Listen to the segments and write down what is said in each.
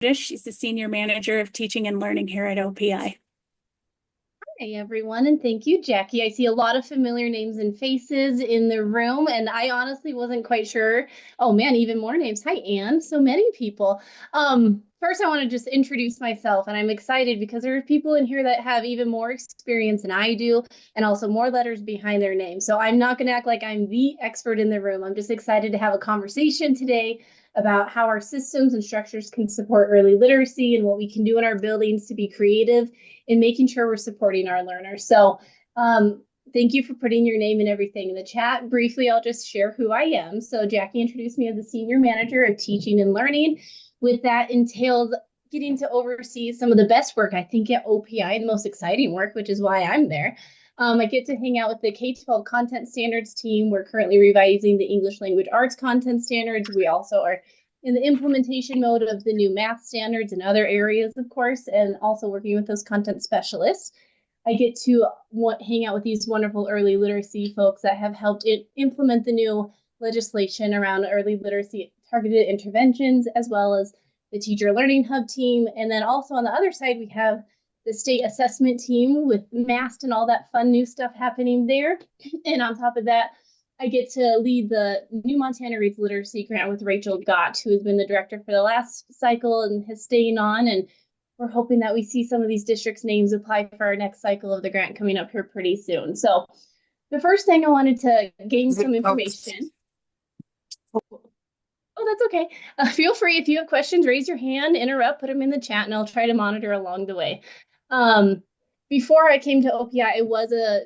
Judisch. She's the Senior Manager of Teaching and Learning here at OPI. Hey everyone, and thank you, Jackie. I see a lot of familiar names and faces in the room, and I honestly wasn't quite sure. Oh man, even more names. Hi, Anne. So many people. First, I want to just introduce myself, and I'm excited because there are people in here that have even more experience than I do, and also more letters behind their name. So I'm not going to act like I'm the expert in the room. I'm just excited to have a conversation today about how our systems and structures can support early literacy and what we can do in our buildings to be creative in making sure we're supporting our learners. So thank you for putting your name and everything in the chat. Briefly, I'll just share who I am. So Jackie introduced me as the Senior Manager of Teaching and Learning. With that entails getting to oversee some of the best work, I think, at OPI, the most exciting work, which is why I'm there. I get to hang out with the K-12 content standards team. We're currently revising the English language arts content standards. We also are in the implementation mode of the new math standards and other areas, of course, and also working with those content specialists. I get to hang out with these wonderful early literacy folks that have helped implement the new legislation around early literacy targeted interventions, as well as the Teacher Learning Hub team. And then also on the other side, we have the state assessment team with MAST and all that fun new stuff happening there. And on top of that, I get to lead the New Montana Reads Literacy Grant with Rachel Gott, who has been the director for the last cycle and has staying on. And we're hoping that we see some of these districts' names apply for our next cycle of the grant coming up here pretty soon. So the first thing I wanted to gain some information. Oh, that's okay. Feel free if you have questions, raise your hand, interrupt, put them in the chat, and I'll try to monitor along the way. Before I came to OPI, I was a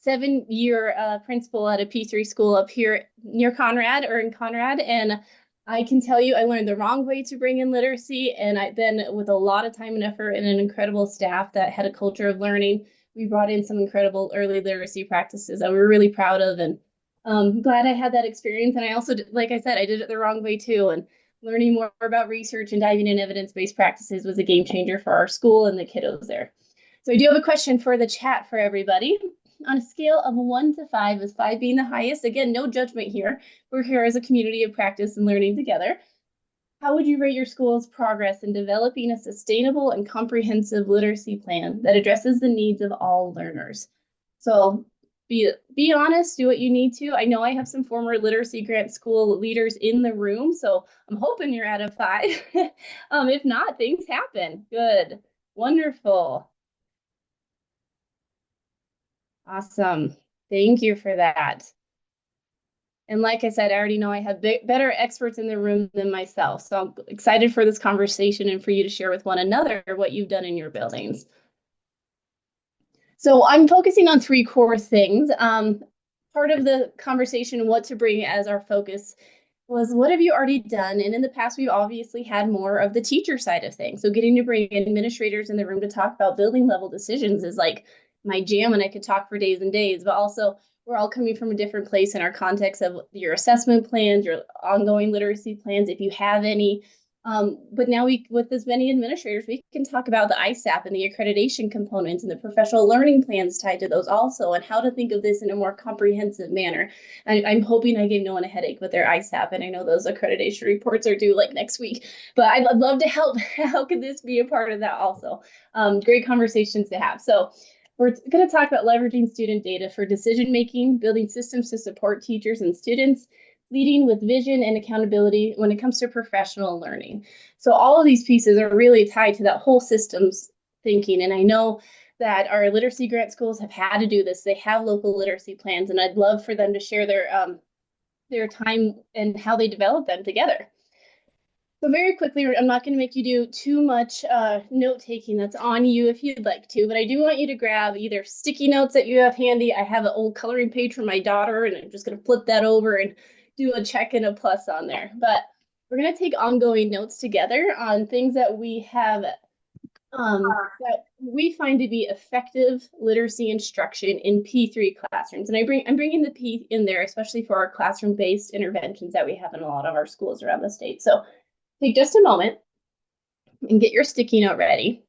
7-year principal at a P3 school up here near Conrad or in Conrad. And I can tell you, I learned the wrong way to bring in literacy. And then with a lot of time and effort and an incredible staff that had a culture of learning, we brought in some incredible early literacy practices that we were really proud of. And glad I had that experience. And I also, like I said, I did it the wrong way too. And learning more about research and diving in evidence-based practices was a game changer for our school and the kiddos there. So I do have a question for the chat for everybody. On a scale of 1 to 5, with 5 being the highest, again, no judgment here. We're here as a community of practice and learning together. How would you rate your school's progress in developing a sustainable and comprehensive literacy plan that addresses the needs of all learners? So be honest, do what you need to. I know I have some former literacy grant school leaders in the room, so I'm hoping you're at a 5. If not, things happen. Good. Wonderful. Awesome. Thank you for that. And like I said, I already know I have better experts in the room than myself. So I'm excited for this conversation and for you to share with one another what you've done in your buildings. So I'm focusing on 3 core things. Part of the conversation, what to bring as our focus, was what have you already done? And in the past, we've obviously had more of the teacher side of things. So getting to bring administrators in the room to talk about building level decisions is like my jam, and I could talk for days and days. But also, we're all coming from a different place in our context of your assessment plans, your ongoing literacy plans, if you have any. But now with as many administrators, we can talk about the ISAP and the accreditation components and the professional learning plans tied to those also, and how to think of this in a more comprehensive manner. I'm hoping I gave no one a headache with their ISAP, and I know those accreditation reports are due like next week, but I'd love to help. How could this be a part of that also? Great conversations to have. So we're going to talk about leveraging student data for decision making, building systems to support teachers and students, leading with vision and accountability when it comes to professional learning. So all of these pieces are really tied to that whole systems thinking. And I know that our literacy grant schools have had to do this. They have local literacy plans, and I'd love for them to share their time and how they develop them together. So very quickly, I'm not going to make you do too much note taking. That's on you if you'd like to, but I do want you to grab either sticky notes that you have handy. I have an old coloring page from my daughter, and I'm just going to flip that over and do a check and a plus on there. But we're going to take ongoing notes together on things that we have that we find to be effective literacy instruction in P3 classrooms. And I'm bringing the P in there, especially for our classroom-based interventions that we have in a lot of our schools around the state. So take just a moment and get your sticky note ready.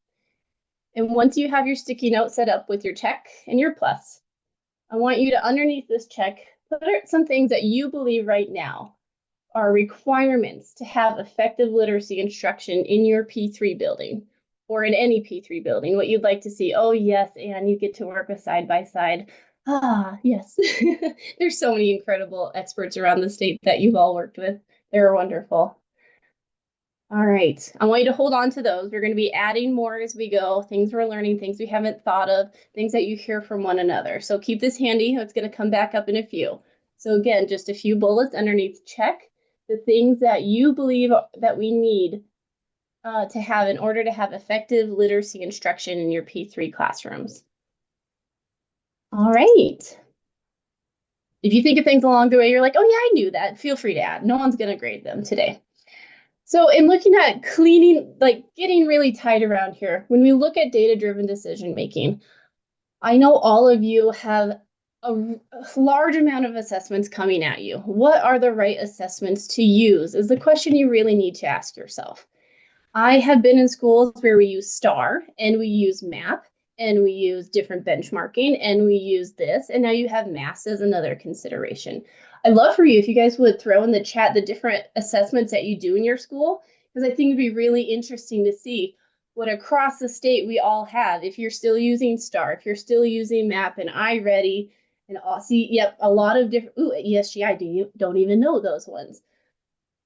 And once you have your sticky note set up with your check and your plus, I want you to, underneath this check, put some things that you believe right now are requirements to have effective literacy instruction in your P3 building or in any P3 building, what you'd like to see. Oh, yes, and you get to work with side by side. Ah, yes. There's so many incredible experts around the state that you've all worked with. They're wonderful. All right. I want you to hold on to those. We're going to be adding more as we go, things we're learning, things we haven't thought of, things that you hear from one another. So keep this handy. It's going to come back up in a few. So again, just a few bullets underneath. Check the things that you believe that we need to have in order to have effective literacy instruction in your P3 classrooms. All right. If you think of things along the way, you're like, oh yeah, I knew that. Feel free to add. No one's going to grade them today. So in looking at cleaning, like getting really tight around here, when we look at data-driven decision making, I know all of you have a large amount of assessments coming at you. What are the right assessments to use is the question you really need to ask yourself. I have been in schools where we use STAR and we use MAP and we use different benchmarking and we use this, and now you have MAS as another consideration. I'd love for you if you guys would throw in the chat the different assessments that you do in your school, because I think it'd be really interesting to see what across the state we all have. If you're still using STAR, if you're still using MAP and iReady, and all, see, yep, a lot of different, ooh, ESGI, don't even know those ones.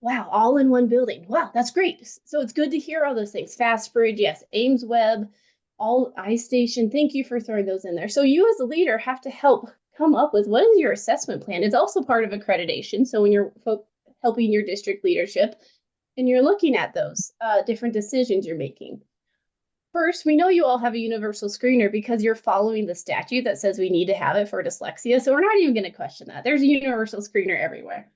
Wow, all in one building. Wow, that's great. So it's good to hear all those things. FastBridge, yes, Ames Web, all iStation. Thank you for throwing those in there. So you as a leader have to help come up with what is your assessment plan. It's also part of accreditation. So when you're helping your district leadership and you're looking at those different decisions you're making. First, we know you all have a universal screener because you're following the statute that says we need to have it for dyslexia. So we're not even going to question that. There's a universal screener everywhere.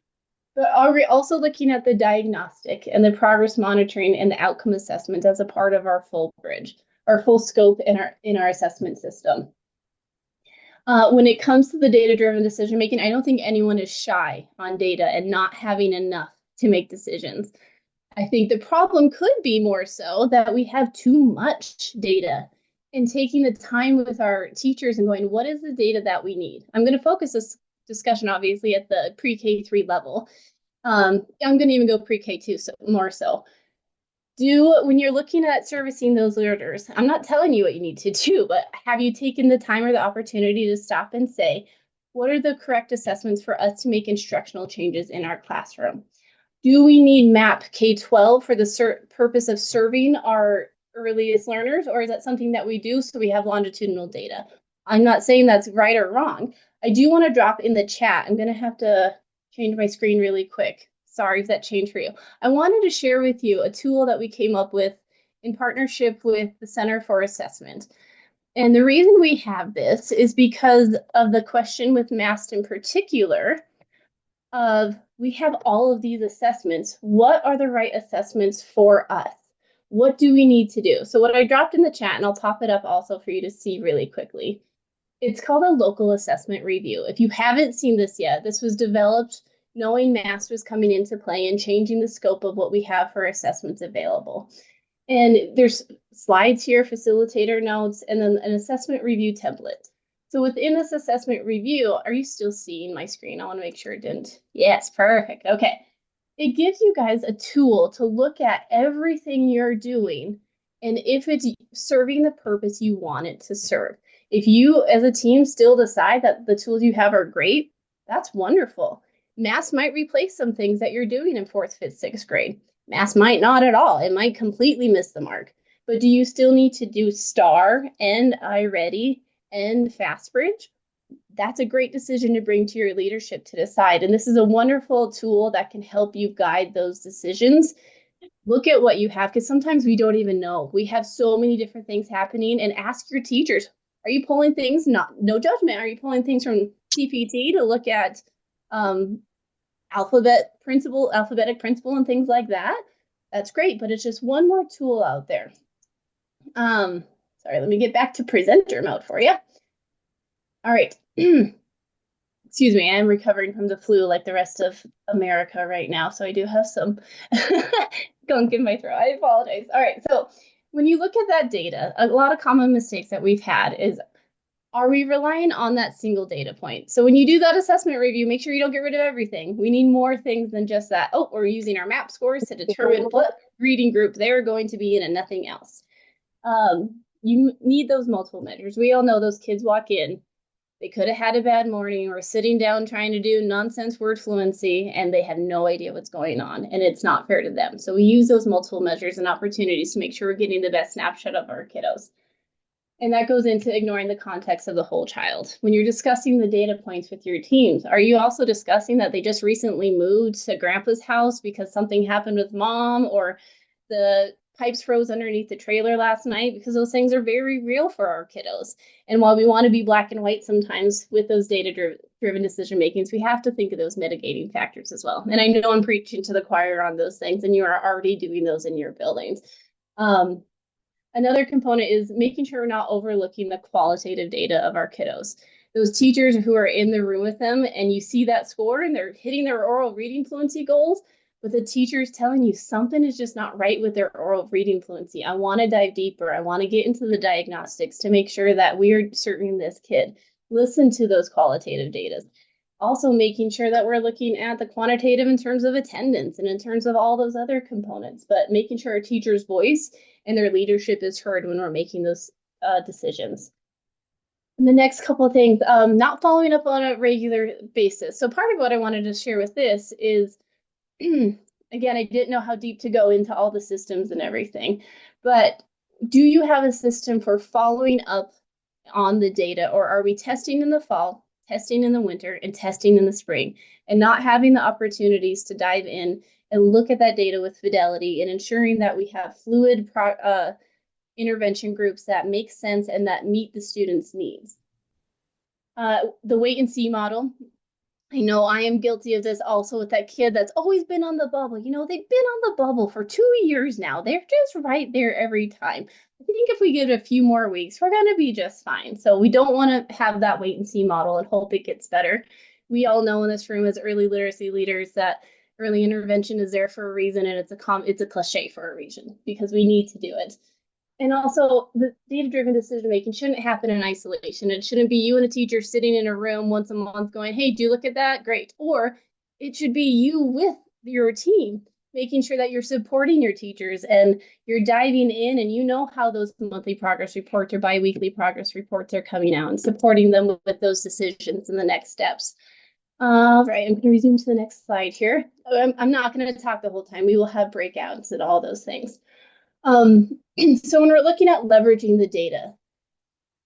But are we also looking at the diagnostic and the progress monitoring and the outcome assessment as a part of our full bridge, our full scope in our assessment system? When it comes to the data-driven decision making, I don't think anyone is shy on data and not having enough to make decisions. I think the problem could be more so that we have too much data, and taking the time with our teachers and going, what is the data that we need? I'm going to focus this discussion obviously at the pre-K3 level. I'm going to even go pre-K2 more so. When you're looking at servicing those learners, I'm not telling you what you need to do, but have you taken the time or the opportunity to stop and say, what are the correct assessments for us to make instructional changes in our classroom? Do we need MAP K-12 for the purpose of serving our earliest learners, or is that something that we do so we have longitudinal data? I'm not saying that's right or wrong. I do want to drop in the chat. I'm going to have to change my screen really quick. Sorry if that changed for you. I wanted to share with you a tool that we came up with in partnership with the Center for Assessment. And the reason we have this is because of the question with MAST in particular of we have all of these assessments. What are the right assessments for us? What do we need to do? So what I dropped in the chat, and I'll pop it up also for you to see really quickly. It's called a local assessment review. If you haven't seen this yet, this was developed knowing MAST was coming into play and changing the scope of what we have for assessments available. And there's slides here, facilitator notes, and then an assessment review template. So within this assessment review, are you still seeing my screen? I want to make sure it didn't. Yes, perfect. Okay. It gives you guys a tool to look at everything you're doing and if it's serving the purpose you want it to serve. If you as a team still decide that the tools you have are great, that's wonderful. MAS might replace some things that you're doing in 4th, 5th, 6th grade. MAS might not at all. It might completely miss the mark. But do you still need to do STAR and iReady and FastBridge? That's a great decision to bring to your leadership to decide. And this is a wonderful tool that can help you guide those decisions. Look at what you have, because sometimes we don't even know. We have so many different things happening, and ask your teachers, are you pulling things, no judgment, are you pulling things from TPT to look at alphabetic principle and things like that? That's great, but it's just one more tool out there. Sorry, let me get back to presenter mode for you. All right. Excuse me, I'm recovering from the flu like the rest of America right now, so I do have some gunk in my throat. I apologize. All right, so when you look at that data, a lot of common mistakes that we've had is Are we relying on that single data point? So when you do that assessment review, make sure you don't get rid of everything. We need more things than just that. Oh, we're using our MAP scores to determine what reading group they're going to be in and nothing else. You need those multiple measures. We all know those kids walk in, they could have had a bad morning or sitting down trying to do nonsense word fluency, and they have no idea what's going on, and it's not fair to them. So we use those multiple measures and opportunities to make sure we're getting the best snapshot of our kiddos. And that goes into ignoring the context of the whole child. When you're discussing the data points with your teams, are you also discussing that they just recently moved to grandpa's house because something happened with mom, or the pipes froze underneath the trailer last night? Because those things are very real for our kiddos. And while we want to be black and white sometimes with those data-driven decision makings, we have to think of those mitigating factors as well. And I know I'm preaching to the choir on those things, and you are already doing those in your buildings. Another component is making sure we're not overlooking the qualitative data of our kiddos. Those teachers who are in the room with them and you see that score and they're hitting their oral reading fluency goals, but the teacher is telling you something is just not right with their oral reading fluency. I want to dive deeper. I want to get into the diagnostics to make sure that we're serving this kid. Listen to those qualitative data. Also making sure that we're looking at the quantitative in terms of attendance and in terms of all those other components, but making sure our teacher's voice and their leadership is heard when we're making those decisions. And the next couple of things, not following up on a regular basis. So part of what I wanted to share with this is, again, I didn't know how deep to go into all the systems and everything, but do you have a system for following up on the data, or are we testing in the fall, testing in the winter, and testing in the spring, and not having the opportunities to dive in and look at that data with fidelity and ensuring that we have fluid intervention groups that make sense and that meet the students' needs. The wait and see model. I know I am guilty of this also with that kid that's always been on the bubble. You know, they've been on the bubble for 2 years now. They're just right there every time. I think if we give it a few more weeks, we're going to be just fine. So we don't want to have that wait and see model and hope it gets better. We all know in this room as early literacy leaders that early intervention is there for a reason, and it's a cliche for a reason because we need to do it. And also, the data-driven decision-making shouldn't happen in isolation. It shouldn't be you and a teacher sitting in a room once a month going, hey, do you look at that? Great. Or it should be you with your team, making sure that you're supporting your teachers and you're diving in and you know how those monthly progress reports or biweekly progress reports are coming out and supporting them with those decisions and the next steps. All right, I'm going to resume to the next slide here. I'm not going to talk the whole time. We will have breakouts and all those things. So when we're looking at leveraging the data,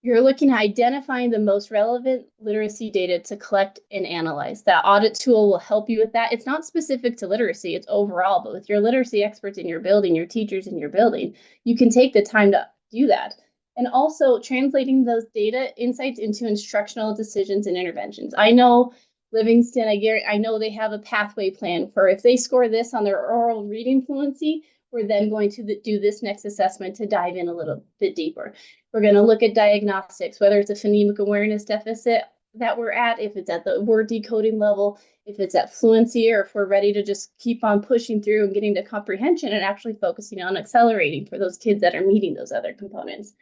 you're looking at identifying the most relevant literacy data to collect and analyze. That audit tool will help you with that. It's not specific to literacy, it's overall, but with your literacy experts in your building, your teachers in your building, you can take the time to do that. And also translating those data insights into instructional decisions and interventions. I know Livingston, I know they have a pathway plan for if they score this on their oral reading fluency, we're then going to do this next assessment to dive in a little bit deeper. We're going to look at diagnostics, whether it's a phonemic awareness deficit that we're at, if it's at the word decoding level, if it's at fluency, or if we're ready to just keep on pushing through and getting to comprehension and actually focusing on accelerating for those kids that are meeting those other components.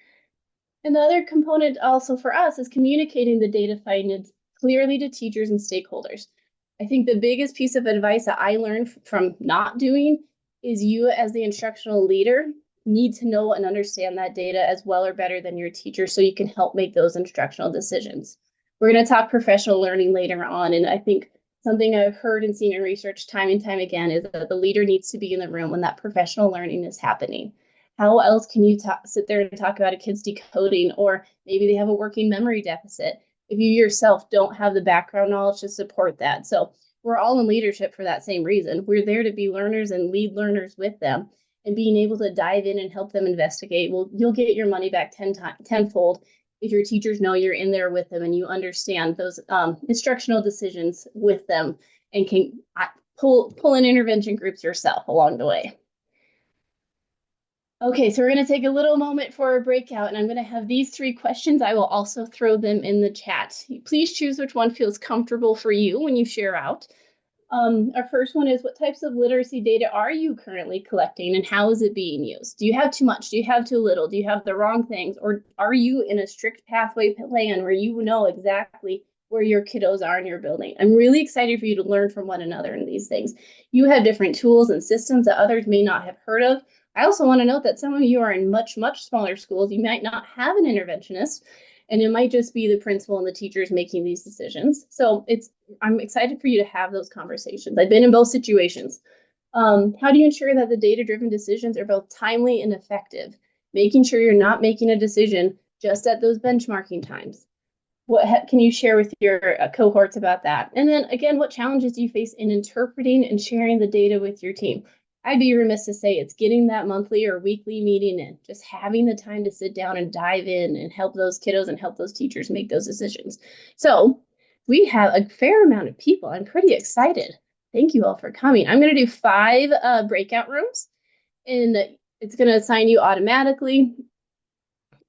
And the other component also for us is communicating the data findings clearly to teachers and stakeholders. I think the biggest piece of advice that I learned from not doing is you as the instructional leader need to know and understand that data as well or better than your teacher so you can help make those instructional decisions. We're going to talk professional learning later on, and I think something I've heard and seen in research time and time again is that the leader needs to be in the room when that professional learning is happening. How else can you sit there and talk about a kid's decoding, or maybe they have a working memory deficit if you yourself don't have the background knowledge to support that? So we're all in leadership for that same reason. We're there to be learners and lead learners with them, and being able to dive in and help them investigate. Well, you'll get your money back tenfold if your teachers know you're in there with them and you understand those instructional decisions with them and can pull in intervention groups yourself along the way. Okay, so we're going to take a little moment for a breakout, and I'm going to have these 3 questions. I will also throw them in the chat. Please choose which one feels comfortable for you when you share out. Our first one is, what types of literacy data are you currently collecting and how is it being used? Do you have too much? Do you have too little? Do you have the wrong things? Or are you in a strict pathway plan where you know exactly where your kiddos are in your building? I'm really excited for you to learn from one another in these things. You have different tools and systems that others may not have heard of. I also want to note that some of you are in much, much smaller schools. You might not have an interventionist, and it might just be the principal and the teachers making these decisions. So I'm excited for you to have those conversations. I've been in both situations. How do you ensure that the data-driven decisions are both timely and effective? Making sure you're not making a decision just at those benchmarking times. What can you share with your cohorts about that? And then again, what challenges do you face in interpreting and sharing the data with your team? I'd be remiss to say it's getting that monthly or weekly meeting in, just having the time to sit down and dive in and help those kiddos and help those teachers make those decisions. So we have a fair amount of people. I'm pretty excited. Thank you all for coming. I'm going to do 5 breakout rooms, and it's going to assign you automatically.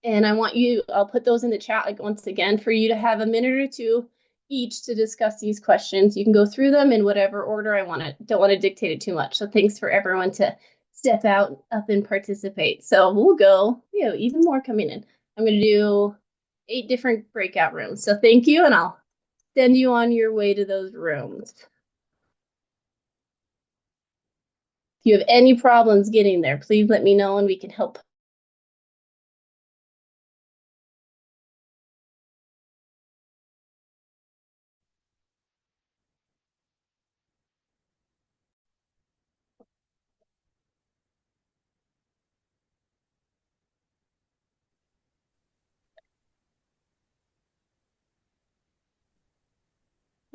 And I'll put those in the chat like once again for you to have a minute or two each to discuss these questions. You can go through them in whatever order don't want to dictate it too much. So thanks for everyone to step out, up and participate. So we'll go, even more coming in. I'm going to do 8 different breakout rooms. So thank you, and I'll send you on your way to those rooms. If you have any problems getting there, please let me know and we can help.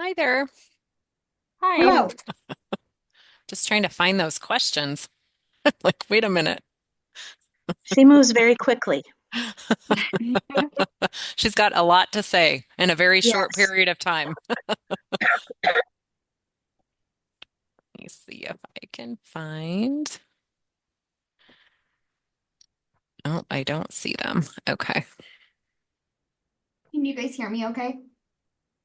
Hi there. Hi. Hello. Just trying to find those questions. Like, wait a minute. She moves very quickly. She's got a lot to say in a very short Yes. period of time. Let me see if I can find. Oh, I don't see them. Okay. Can you guys hear me okay?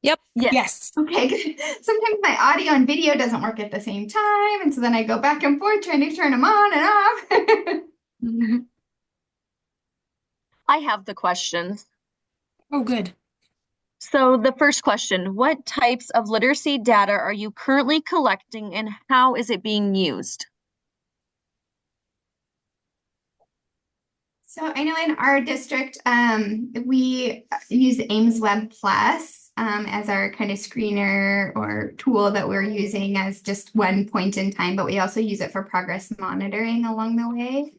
Yep. Yes. Okay, good. Sometimes my audio and video doesn't work at the same time, and so then I go back and forth trying to turn them on and off. I have the questions. Oh, good. So the first question, what types of literacy data are you currently collecting and how is it being used? So I know in our district, we use Ames Web Plus as our kind of screener or tool that we're using as just one point in time, but we also use it for progress monitoring along the way.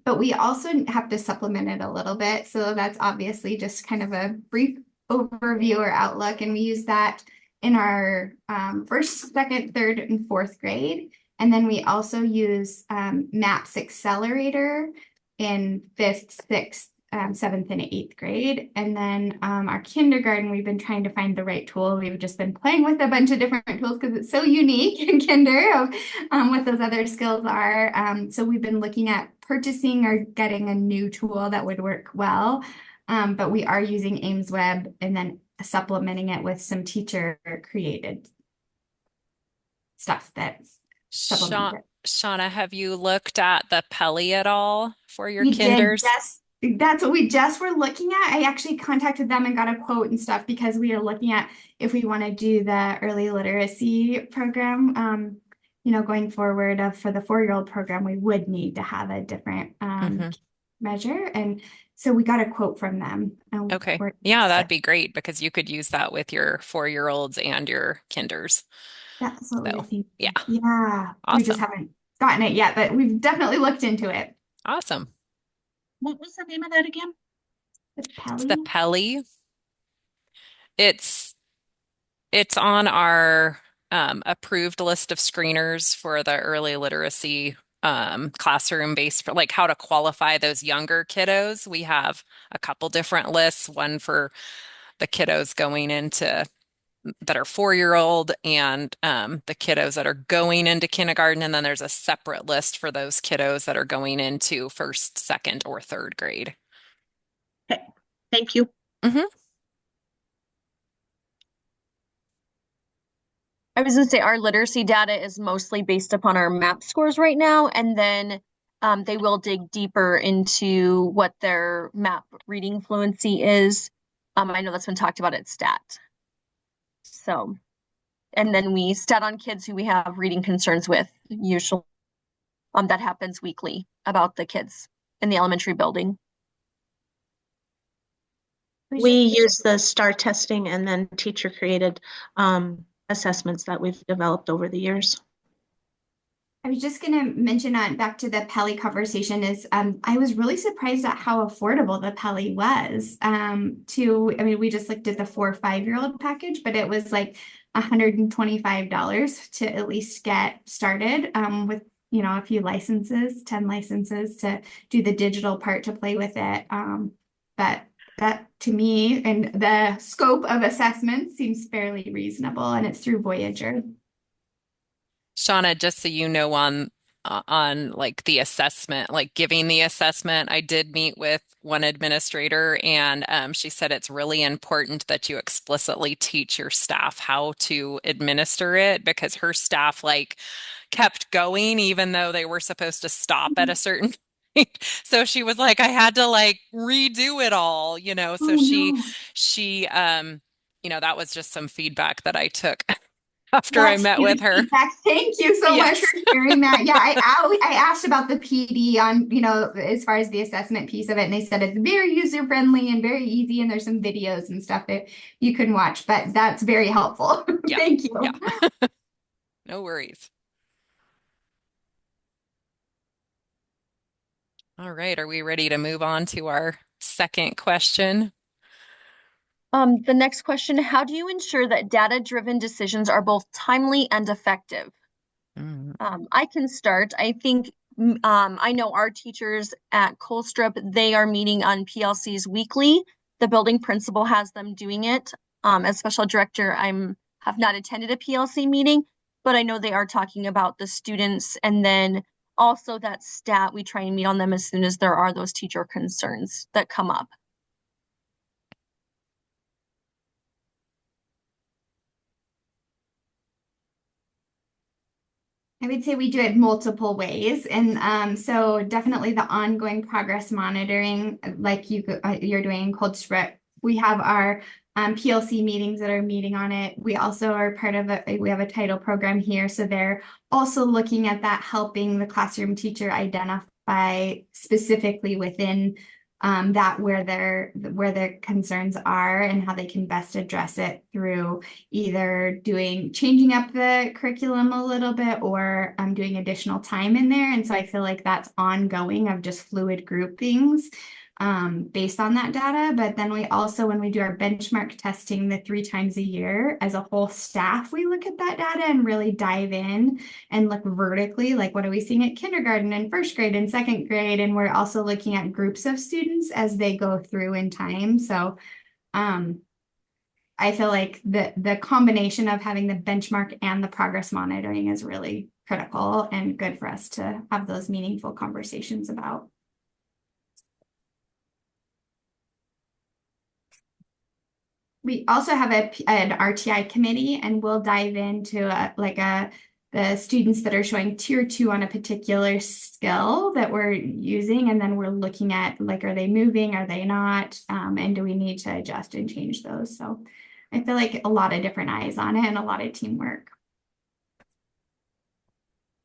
But we also have to supplement it a little bit. So that's obviously just kind of a brief overview or outlook. And we use that in our first, second, third, and fourth grade. And then we also use MAPS Accelerator in fifth, sixth, seventh, and eighth grade. And then our kindergarten, we've been trying to find the right tool. We've just been playing with a bunch of different tools because it's so unique in kinder of what those other skills are. So we've been looking at purchasing or getting a new tool that would work well. But we are using Ames Web and then supplementing it with some teacher created stuff that supplements it. Shauna, have you looked at the Pelly at all for your We did, kinders? yes. That's what we just were looking at. I actually contacted them and got a quote and stuff because we are looking at if we want to do the early literacy program. Going forward for the 4-year-old program, we would need to have a different measure. And so we got a quote from them. Okay. Yeah, that'd be great because you could use that with your 4-year-olds and your kinders. That's what we were thinking. Yeah. Yeah. Awesome. We just haven't gotten it yet, but we've definitely looked into it. Awesome. What was the name of that again? The It's the Pelly. Pelly. It's on our approved list of screeners for the early literacy classroom based for like how to qualify those younger kiddos. We have a couple different lists, one for the kiddos going into that are 4-year-old and the kiddos that are going into kindergarten. And then there's a separate list for those kiddos that are going into first, second, or third grade. Okay. Thank you. I was gonna say our literacy data is mostly based upon our MAP scores right now, and then they will dig deeper into what their MAP reading fluency is. I know that's been talked about at STAT. So, and then we stat on kids who we have reading concerns with, usually. That happens weekly about the kids in the elementary building. We use the STAR testing and then teacher created assessments that we've developed over the years. I was just going to mention on back to the Peli conversation is I was really surprised at how affordable the Peli was. I mean, we just looked at the 4 or 5-year-old package, but it was like $125 to at least get started with, you know, a few licenses, 10 licenses to do the digital part to play with it. But that to me and the scope of assessment seems fairly reasonable, and it's through Voyager. Shauna, just so you know, on like the assessment, like giving the assessment, I did meet with one administrator, and she said it's really important that you explicitly teach your staff how to administer it, because her staff like kept going even though they were supposed to stop at a certain point. So she was like, I had to like redo it all, you know. So Oh, no. she you know, that was just some feedback that I took after I That's met with huge her. feedback. Thank you so much Yes. for sharing that. Yeah, I asked about the PD on, you know, as far as the assessment piece of it, and they said it's very user friendly and very easy, and there's some videos and stuff that you can watch, but that's very helpful. Yeah. Thank you. Yeah. No worries. All right, are we ready to move on to our second question? The next question, how do you ensure that data-driven decisions are both timely and effective? Mm. I can start. I think I know our teachers at Colstrip, they are meeting on PLCs weekly. The building principal has them doing it. As special director, have not attended a PLC meeting, but I know they are talking about the students, and then also that stat, we try and meet on them as soon as there are those teacher concerns that come up. I would say we do it multiple ways. And so definitely the ongoing progress monitoring, like you're doing in Cold Sprint. We have our PLC meetings that are meeting on it. We also are part of we have a title program here. So they're also looking at that, helping the classroom teacher identify specifically within that where their concerns are and how they can best address it through either changing up the curriculum a little bit or doing additional time in there. And so I feel like that's ongoing of just fluid groupings based on that data. But then we also, when we do our benchmark testing the 3 times a year as a whole staff, we look at that data and really dive in and look vertically, like what are we seeing at kindergarten and first grade and second grade? And we're also looking at groups of students as they go through in time. So I feel like the combination of having the benchmark and the progress monitoring is really critical and good for us to have those meaningful conversations about. We also have an RTI committee, and we'll dive into the students that are showing tier 2 on a particular skill that we're using, and then we're looking at like, are they moving, are they not, and do we need to adjust and change those? So I feel like a lot of different eyes on it and a lot of teamwork.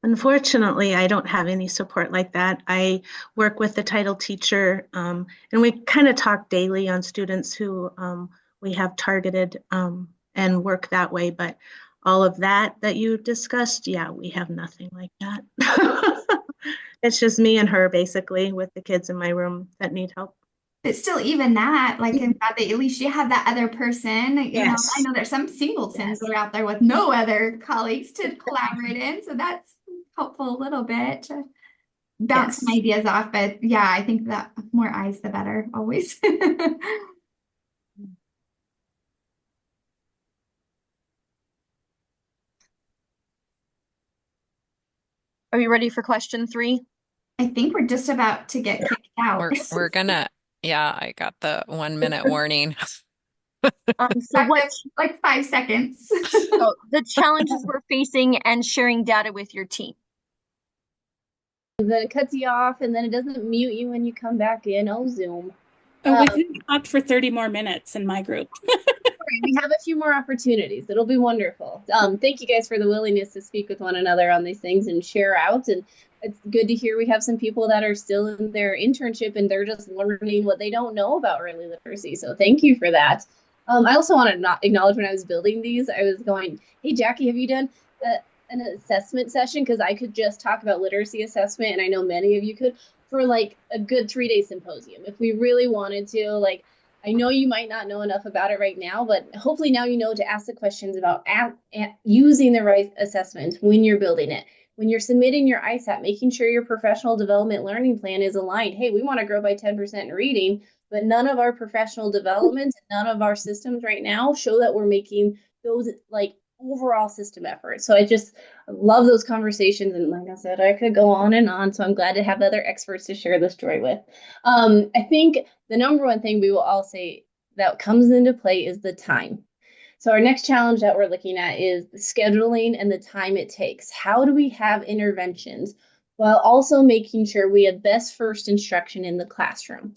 Unfortunately, I don't have any support like that. I work with the title teacher, and we kind of talk daily on students who we have targeted and work that way. But all of that you discussed, yeah, we have nothing like that. It's just me and her basically with the kids in my room that need help. But still, even that, like, I'm glad that at least you have that other person. You know, I know there's some singletons that are out there with no other colleagues to collaborate in. So that's helpful a little bit to bounce some ideas off. But yeah, I think that more eyes, the better, always. Are you ready for question 3? I think we're just about to get kicked out. We're gonna, yeah, I got the 1 minute warning. So what Like 5 seconds. so the challenges we're facing and sharing data with your team. Then it cuts you off, and then it doesn't mute you when you come back in. Oh, Zoom. Oh, we Um, could talk for 30 more minutes in my group. we have a few more opportunities. It'll be wonderful. Thank you guys for the willingness to speak with one another on these things and share out. And it's good to hear we have some people that are still in their internship and they're just learning what they don't know about early literacy. So thank you for that. I also want to not acknowledge when I was building these, I was going, hey, Jackie, have you done an assessment session? Because I could just talk about literacy assessment, and I know many of you could, for like a good 3-day symposium. If we really wanted to, like, I know you might not know enough about it right now, but hopefully now you know to ask the questions about using the right assessment when you're building it. When you're submitting your ISAP, making sure your professional development learning plan is aligned. Hey, we want to grow by 10% in reading, but none of our professional development, none of our systems right now show that we're making those like overall system efforts. So I just love those conversations. And like I said, I could go on and on. So I'm glad to have other experts to share this story with. I think the number one thing we will all say that comes into play is the time. So our next challenge that we're looking at is the scheduling and the time it takes. How do we have interventions while also making sure we have best first instruction in the classroom?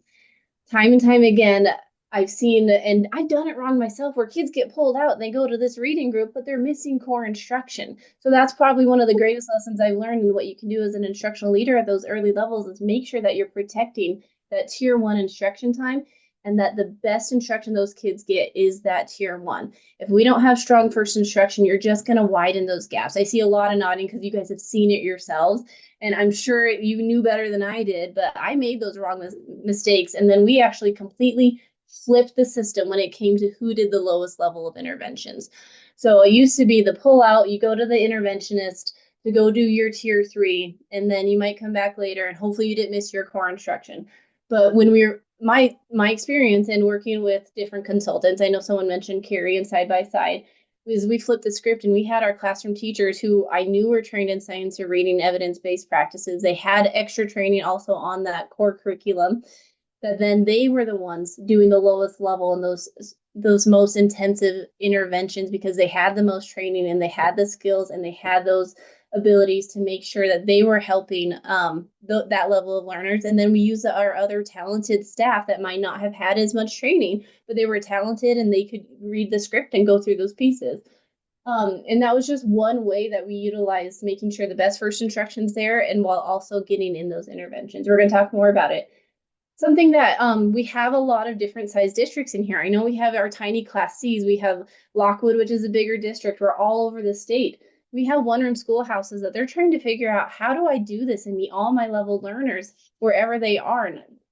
Time and time again, I've seen, and I've done it wrong myself, where kids get pulled out and they go to this reading group, but they're missing core instruction. So that's probably one of the greatest lessons I've learned, and what you can do as an instructional leader at those early levels is make sure that you're protecting that tier 1 instruction time, and that the best instruction those kids get is that tier 1. If we don't have strong first instruction, you're just going to widen those gaps. I see a lot of nodding because you guys have seen it yourselves. And I'm sure you knew better than I did, but I made those wrong mistakes. And then we actually completely flipped the system when it came to who did the lowest level of interventions. So it used to be the pull out, you go to the interventionist to go do your tier 3, and then you might come back later and hopefully you didn't miss your core instruction. But when my experience in working with different consultants, I know someone mentioned Carrie and Side by Side, is we flipped the script and we had our classroom teachers who I knew were trained in science or reading evidence-based practices. They had extra training also on that core curriculum, that then they were the ones doing the lowest level and those most intensive interventions because they had the most training and they had the skills and they had those abilities to make sure that they were helping that level of learners. And then we use our other talented staff that might not have had as much training, but they were talented and they could read the script and go through those pieces. And that was just one way that we utilized making sure the best first instruction's there, and while also getting in those interventions. We're going to talk more about it. Something that we have a lot of different size districts in here. I know we have our tiny class Cs. We have Lockwood, which is a bigger district. We're all over the state. We have one-room schoolhouses that they're trying to figure out, how do I do this and meet all my level learners wherever they are?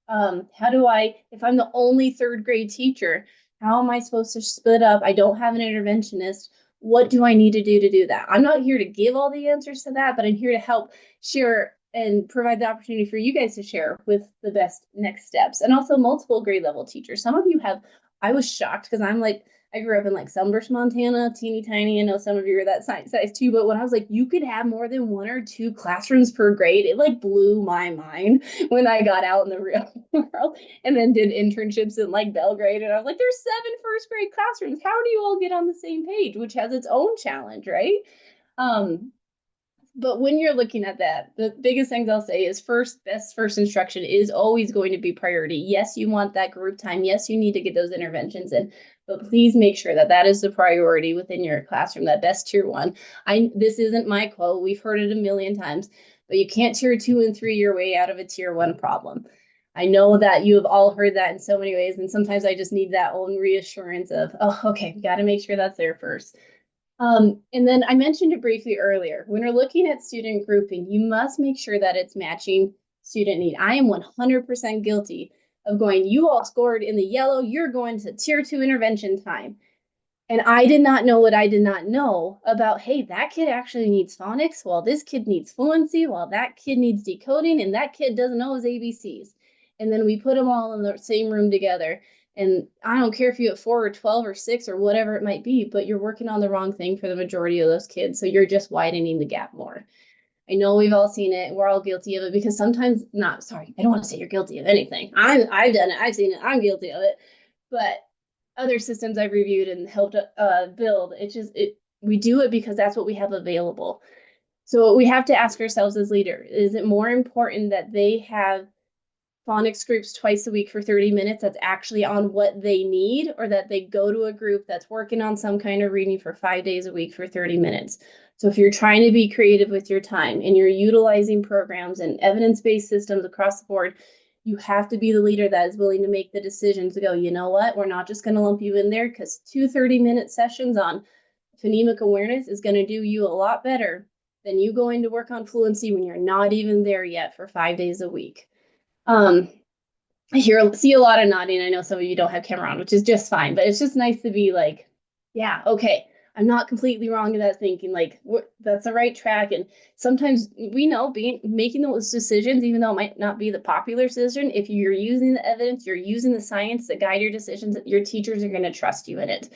How do I, if I'm the only third grade teacher, how am I supposed to split up? I don't have an interventionist. What do I need to do that? I'm not here to give all the answers to that, but I'm here to help share and provide the opportunity for you guys to share with the best next steps. And also multiple grade level teachers. Some of you have, I was shocked because I grew up in like Sunburst, Montana, teeny tiny. I know some of you are that size too, but when I was like, you could have more than 1 or 2 classrooms per grade, it like blew my mind when I got out in the real world and then did internships in like Belgrade. And I was like, there's 7 first grade classrooms. How do you all get on the same page, which has its own challenge, right? But when you're looking at that, the biggest things I'll say is best first instruction is always going to be priority. Yes, you want that group time. Yes, you need to get those interventions in, but please make sure that that is the priority within your classroom, that best tier 1. This isn't my quote. We've heard it a million times, but you can't tier 2 and 3 your way out of a tier 1 problem. I know that you have all heard that in so many ways, and sometimes I just need that own reassurance of, oh, okay, we got to make sure that's there first. And then I mentioned it briefly earlier. When we're looking at student grouping, you must make sure that it's matching student need. I am 100% guilty of going, you all scored in the yellow, you're going to tier 2 intervention time. And I did not know what I did not know about, hey, that kid actually needs phonics, while this kid needs fluency, while that kid needs decoding, and that kid doesn't know his ABCs. And then we put them all in the same room together. And I don't care if you have 4 or 12 or 6 or whatever it might be, but you're working on the wrong thing for the majority of those kids. So you're just widening the gap more. I know we've all seen it. We're all guilty of it because sometimes, I don't want to say you're guilty of anything. I've done it. I've seen it. I'm guilty of it. But other systems I've reviewed and helped build. We do it because that's what we have available. So we have to ask ourselves as leaders, is it more important that they have phonics groups twice a week for 30 minutes that's actually on what they need, or that they go to a group that's working on some kind of reading for 5 days a week for 30 minutes? So if you're trying to be creative with your time and you're utilizing programs and evidence-based systems across the board, you have to be the leader that is willing to make the decision to go, you know what, we're not just going to lump you in there, because 2 30-minute sessions on phonemic awareness is going to do you a lot better than you going to work on fluency when you're not even there yet for 5 days a week. I see a lot of nodding. I know some of you don't have camera on, which is just fine, but it's just nice to be like, yeah, okay, I'm not completely wrong in that thinking, like that's the right track. And sometimes we know making those decisions, even though it might not be the popular decision, if you're using the evidence, you're using the science to guide your decisions, your teachers are going to trust you in it.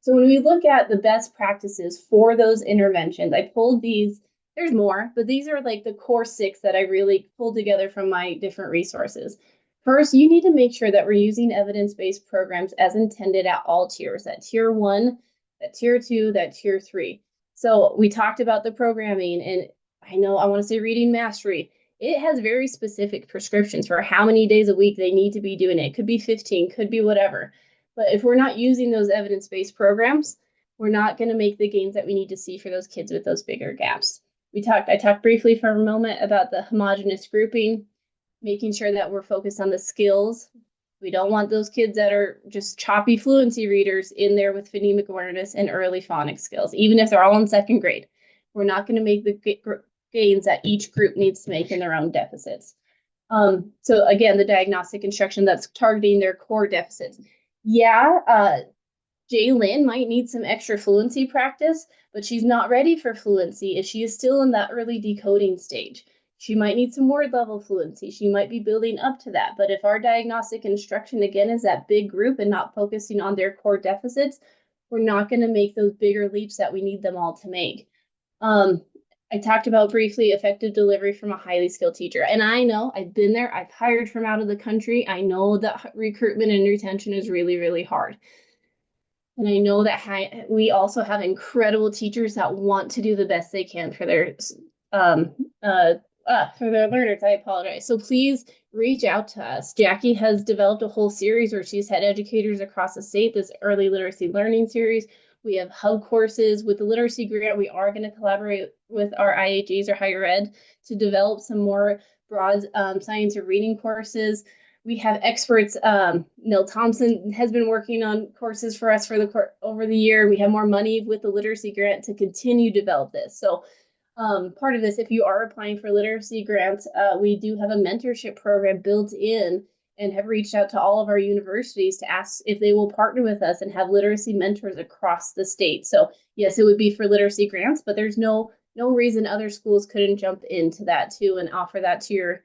So when we look at the best practices for those interventions, I pulled these. There's more, but these are like the core 6 that I really pulled together from my different resources. First, you need to make sure that we're using evidence-based programs as intended at all tiers, that tier 1, that tier 2, that tier 3. So we talked about the programming, and I know I want to say reading mastery. It has very specific prescriptions for how many days a week they need to be doing it. It could be 15, could be whatever. But if we're not using those evidence-based programs, we're not going to make the gains that we need to see for those kids with those bigger gaps. I talked briefly for a moment about the homogeneous grouping, making sure that we're focused on the skills. We don't want those kids that are just choppy fluency readers in there with phonemic awareness and early phonics skills, even if they're all in 2nd grade. We're not going to make the gains that each group needs to make in their own deficits. So again, the diagnostic instruction that's targeting their core deficits. Yeah, Jaylyn might need some extra fluency practice, but she's not ready for fluency if she is still in that early decoding stage. She might need some word level fluency. She might be building up to that. But if our diagnostic instruction, again, is that big group and not focusing on their core deficits, we're not going to make those bigger leaps that we need them all to make. I talked about briefly effective delivery from a highly skilled teacher. And I know I've been there. I've hired from out of the country. I know that recruitment and retention is really, really hard. And I know that we also have incredible teachers that want to do the best they can for their learners. I apologize. So please reach out to us. Jackie has developed a whole series where she's had educators across the state, this early literacy learning series. We have hub courses with the literacy grant. We are going to collaborate with our IHEs or higher ed to develop some more broad science of reading courses. We have experts. Neil Thompson has been working on courses for us over the year. We have more money with the literacy grant to continue to develop this. So part of this, if you are applying for literacy grants, we do have a mentorship program built in and have reached out to all of our universities to ask if they will partner with us and have literacy mentors across the state. So yes, it would be for literacy grants, but there's no reason other schools couldn't jump into that too and offer that to your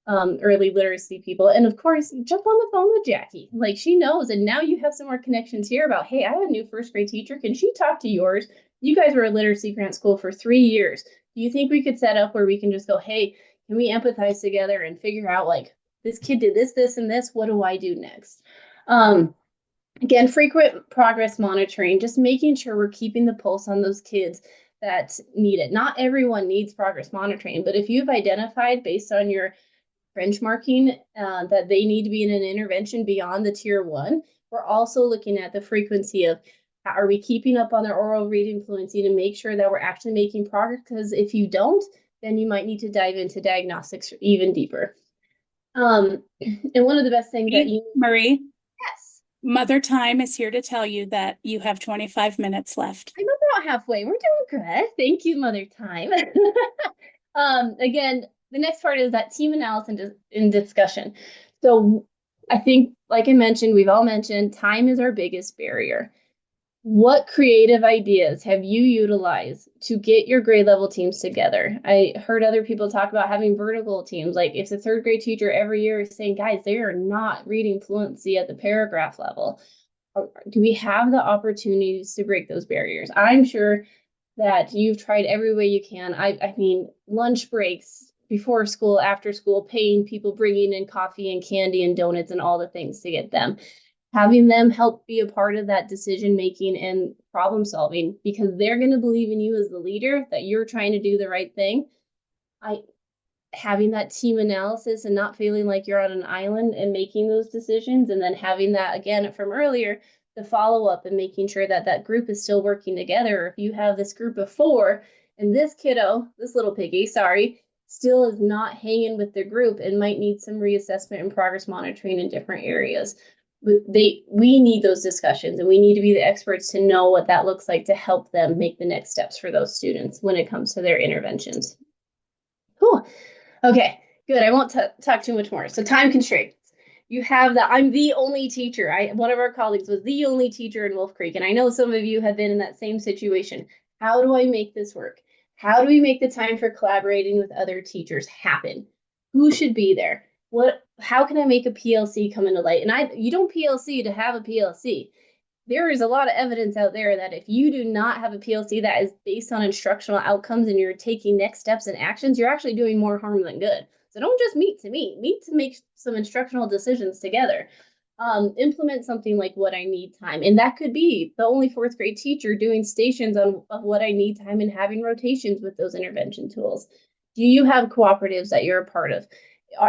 early literacy people. And of course, jump on the phone with Jackie. Like, she knows, and now you have some more connections here about, hey, I have a new 1st grade teacher. Can she talk to yours? You guys were a literacy grant school for 3 years. Do you think we could set up where we can just go, hey, can we empathize together and figure out, like, this kid did this, this, and this, what do I do next? Again, frequent progress monitoring, just making sure we're keeping the pulse on those kids that need it. Not everyone needs progress monitoring, but if you've identified based on your benchmarking that they need to be in an intervention beyond the tier 1, we're also looking at the frequency of, are we keeping up on their oral reading fluency to make sure that we're actually making progress? Because if you don't, then you might need to dive into diagnostics even deeper. And one of the best things that Marie, yes, Mother Time is here to tell you that you have 25 minutes left. I'm about halfway. We're doing good. Thank you, Mother Time. Again, the next part is that team analysis in discussion. So I think, like I mentioned, we've all mentioned, time is our biggest barrier. What creative ideas have you utilized to get your grade level teams together? I heard other people talk about having vertical teams. Like, if the 3rd grade teacher every year is saying, guys, they are not reading fluency at the paragraph level, do we have the opportunities to break those barriers? I'm sure that you've tried every way you can. I mean, lunch breaks, before school, after school, paying people, bringing in coffee and candy and donuts and all the things to get them. having them help be a part of that decision making and problem solving, because they're going to believe in you as the leader, that you're trying to do the right thing. Having that team analysis and not feeling like you're on an island and making those decisions, and then having that, again, from earlier, the follow-up and making sure that that group is still working together. If you have this group of 4 and this kiddo, this little piggy, sorry, still is not hanging with the group and might need some reassessment and progress monitoring in different areas. We need those discussions, and we need to be the experts to know what that looks like to help them make the next steps for those students when it comes to their interventions. Cool. Okay, good. I won't talk too much more. So time constraints. You have that. I'm the only teacher. One of our colleagues was the only teacher in Wolf Creek, and I know some of you have been in that same situation. How do I make this work? How do we make the time for collaborating with other teachers happen? Who should be there? How can I make a PLC come into light? And you don't PLC to have a PLC. There is a lot of evidence out there that if you do not have a PLC that is based on instructional outcomes and you're taking next steps and actions, you're actually doing more harm than good. So don't just meet to make some instructional decisions together. Implement something like what I need time. And that could be the only 4th grade teacher doing stations of what I need time and having rotations with those intervention tools. Do you have cooperatives that you're a part of?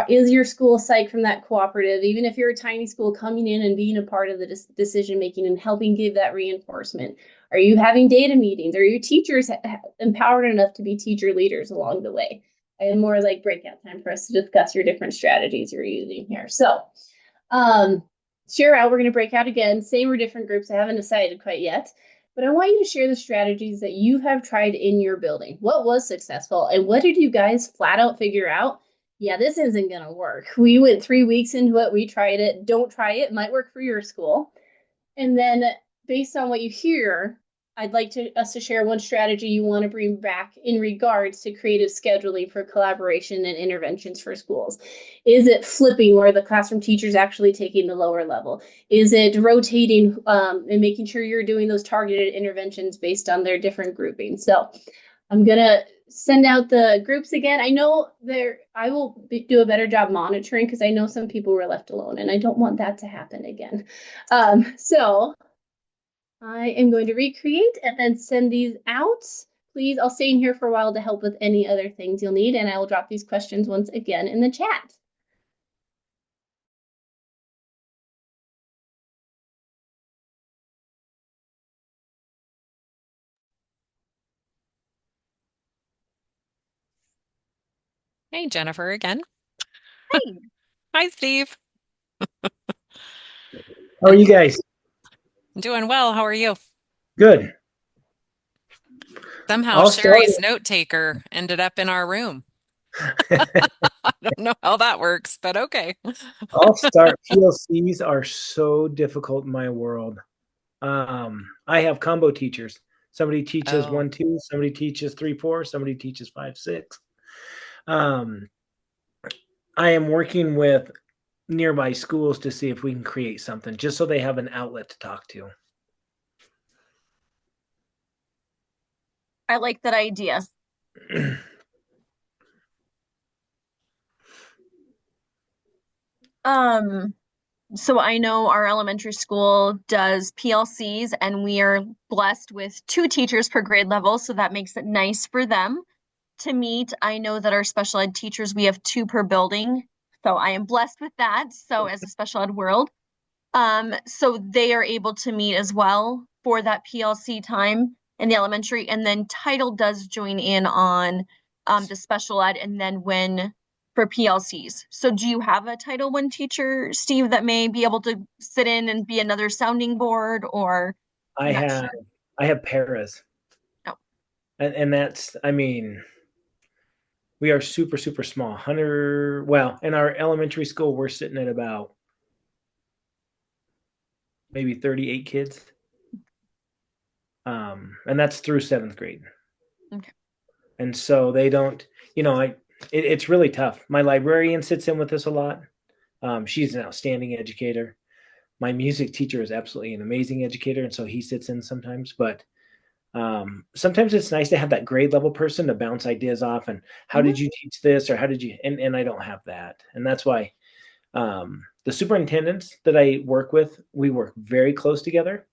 Is your school psyched from that cooperative, even if you're a tiny school, coming in and being a part of the decision making and helping give that reinforcement? Are you having data meetings? Are your teachers empowered enough to be teacher leaders along the way? I have more like breakout time for us to discuss your different strategies you're using here. So share out, we're going to break out again, same or different groups. I haven't decided quite yet, but I want you to share the strategies that you have tried in your building. What was successful, and what did you guys flat out figure out? Yeah, this isn't going to work. We went 3 weeks into it. We tried it. Don't try it. It might work for your school. And then based on what you hear, I'd like us to share one strategy you want to bring back in regards to creative scheduling for collaboration and interventions for schools. Is it flipping where the classroom teacher's actually taking the lower level? Is it rotating and making sure you're doing those targeted interventions based on their different groupings? So I'm going to send out the groups again. I know I will do a better job monitoring, because I know some people were left alone and I don't want that to happen again. So I am going to recreate and then send these out. Please, I'll stay in here for a while to help with any other things you'll need, and I will drop these questions once again in the chat. Hey, Jennifer again. Hey. Hi, Steve. How are you guys? I'm doing well. How are you? Good. Somehow I'll Sherry's note taker ended up in our room. I don't know how that works, but okay. I'll start. PLCs are so difficult in my world. I have combo teachers. Somebody teaches 1-2, somebody teaches 3-4, somebody teaches 5-6. I am working with nearby schools to see if we can create something just so they have an outlet to talk to. I like that idea. So I know our elementary school does PLCs, and we are blessed with 2 teachers per grade level, so that makes it nice for them to meet. I know that our special ed teachers, we have 2 per building, so I am blessed with that. So as a special ed world, so they are able to meet as well for that PLC time in the elementary, and then Title does join in on the special ed, and then when for PLCs. So do you have a Title I teacher, Steve, that may be able to sit in and be another sounding board, or? I have paras. Oh. And that's, I mean, we are super, super small. Well, in our elementary school, we're sitting at about maybe 38 kids. And that's through 7th grade. Okay. And so they don't, it's really tough. My librarian sits in with us a lot. She's an outstanding educator. My music teacher is absolutely an amazing educator, and so he sits in sometimes. But sometimes it's nice to have that grade level person to bounce ideas off. And how did you teach this, or how did you? And I don't have that, and that's why The superintendents that I work with, we work very close together.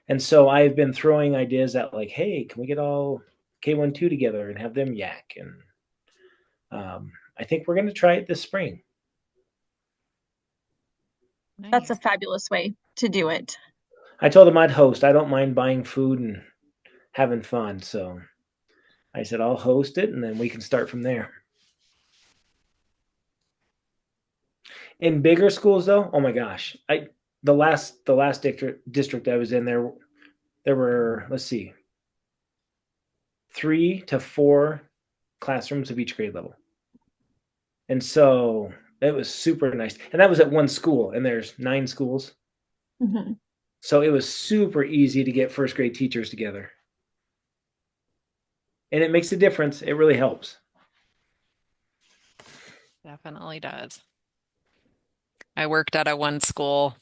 And so I've been throwing ideas at like, hey, can we get all K-1-2 together and have them yak? And I think we're going to try it this spring. That's a Nice. fabulous way to do it. I told them I'd host. I don't mind buying food and having fun. So I said, I'll host it and then we can start from there. In bigger schools though, oh my gosh. The last district I was in there were, let's see, 3 to 4 classrooms of each grade level. And so it was super nice. And that was at one school, and there's 9 schools. Mhm. So it was super easy to get first grade teachers together. And it makes a difference. It really helps. Definitely does. I worked at a one school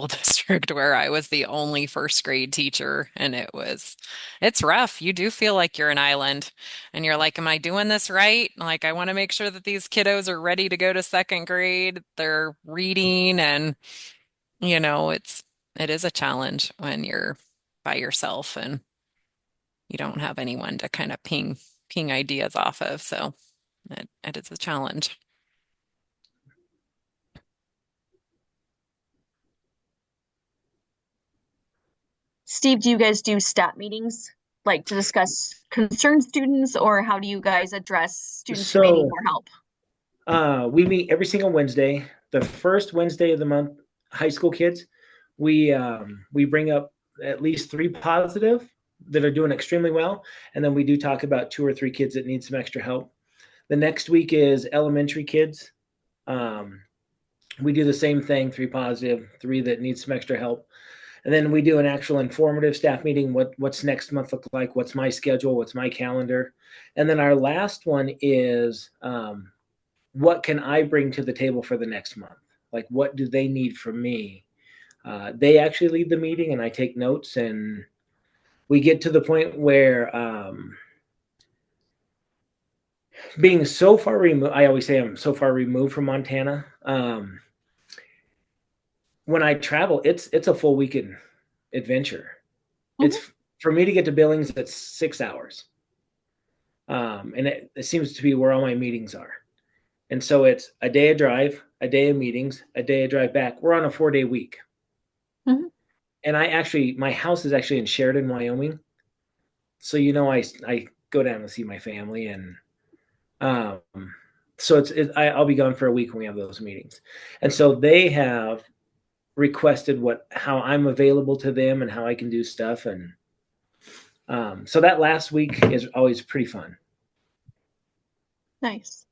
district where I was the only first grade teacher, and it's rough. You do feel like you're an island, and you're like, am I doing this right? Like, I want to make sure that these kiddos are ready to go to second grade. They're reading, and it is a challenge when you're by yourself and you don't have anyone to kind of ping ideas off of. So it is a challenge. Steve, do you guys do stat meetings like to discuss concerned students, or how do you guys address students who may need more help? We meet every single Wednesday. The first Wednesday of the month, high school kids, we bring up at least 3 positive that are doing extremely well, and then we do talk about 2 or 3 kids that need some extra help. The next week is elementary kids. We do the same thing: 3 positive, 3 that need some extra help. And then we do an actual informative staff meeting. What's next month look like? What's my schedule? What's my calendar? And then our last one is what can I bring to the table for the next month? Like, what do they need from me? They actually lead the meeting, and I take notes. And we get to the point where being so far removed, I always say I'm so far removed from Montana. When I travel, it's a full weekend adventure. It's for me to get to Billings, it's 6 hours. And it seems to be where all my meetings are. And so it's a day of drive, a day of meetings, a day of drive back. We're on a 4-day week. Mhm. And my house is actually in Sheridan, Wyoming. So, I go down to see my family, and so I'll be gone for a week when we have those meetings. And so they have requested how I'm available to them and how I can do stuff. And so that last week is always pretty fun. Nice.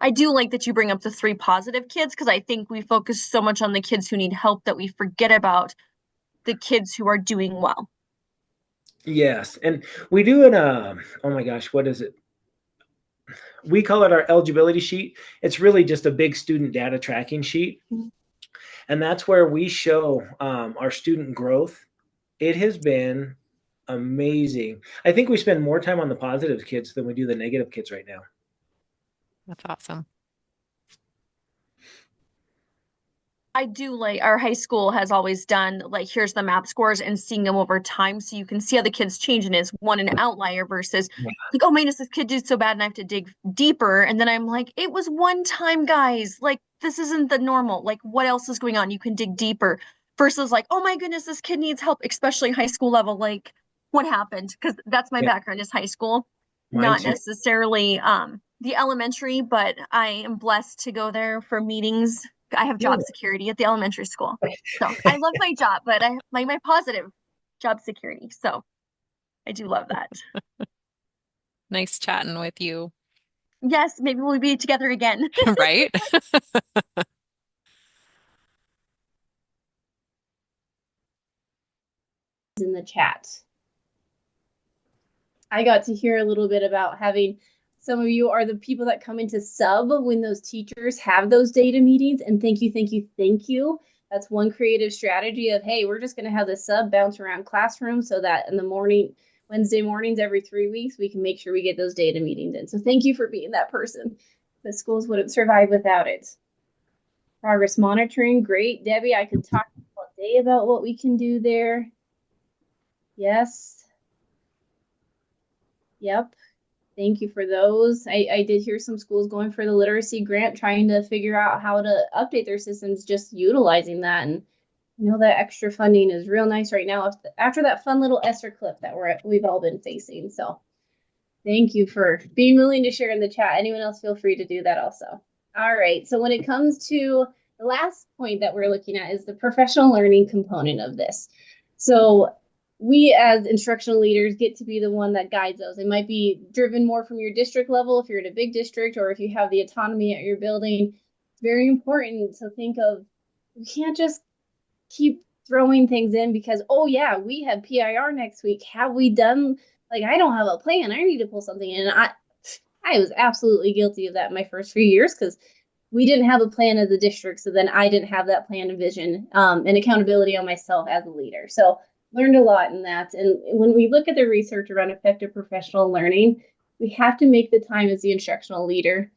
I do like that you bring up the 3 positive kids, because I think we focus so much on the kids who need help that we forget about the kids who are doing well. Yes. And we do oh my gosh, what is it? We call it our eligibility sheet. It's really just a big student data tracking sheet. Mhm. And that's where we show our student growth. It has been amazing. I think we spend more time on the positive kids than we do the negative kids right now. That's awesome. I do like our high school has always done like, here's the map scores and seeing them over time, so you can see how the kids change, and is one an outlier versus like, oh my goodness, this kid did so bad and I have to dig deeper. And then I'm like, it was one time, guys. Like, this isn't the normal. Like, what else is going on? You can dig deeper versus like, oh my goodness, this kid needs help, especially high school level. Like, what happened? Because that's my background is high school, not necessarily the elementary, but I am blessed to go there for meetings. I have job security at the elementary school. So I love my job, but I like my positive job security. So I do love that. Nice chatting with you. Yes, maybe we'll be together again. Right? In the chat. I got to hear a little bit about having some of you are the people that come into sub when those teachers have those data meetings. And thank you, thank you, thank you. That's one creative strategy of, hey, we're just going to have the sub bounce around classrooms so that in the morning, Wednesday mornings, every 3 weeks, we can make sure we get those data meetings in. So thank you for being that person. The schools wouldn't survive without it. Progress monitoring, great. Debbie, I could talk all day about what we can do there. Yes. Yep. Thank you for those. I did hear some schools going for the literacy grant, trying to figure out how to update their systems, just utilizing that. And I know that extra funding is real nice right now after that fun little ESSER clip that we've all been facing. So thank you for being willing to share in the chat. Anyone else, feel free to do that also. All right. So when it comes to the last point that we're looking at is the professional learning component of this. So we as instructional leaders get to be the one that guides those. It might be driven more from your district level if you're in a big district, or if you have the autonomy at your building. It's very important to think of, you can't just keep throwing things in because, oh yeah, we have PIR next week. Have we done, like, I don't have a plan. I need to pull something in. And I was absolutely guilty of that in my first few years because we didn't have a plan as a district. So then I didn't have that plan and vision and accountability on myself as a leader. So learned a lot in that. And when we look at the research around effective professional learning, we have to make the time as the instructional leader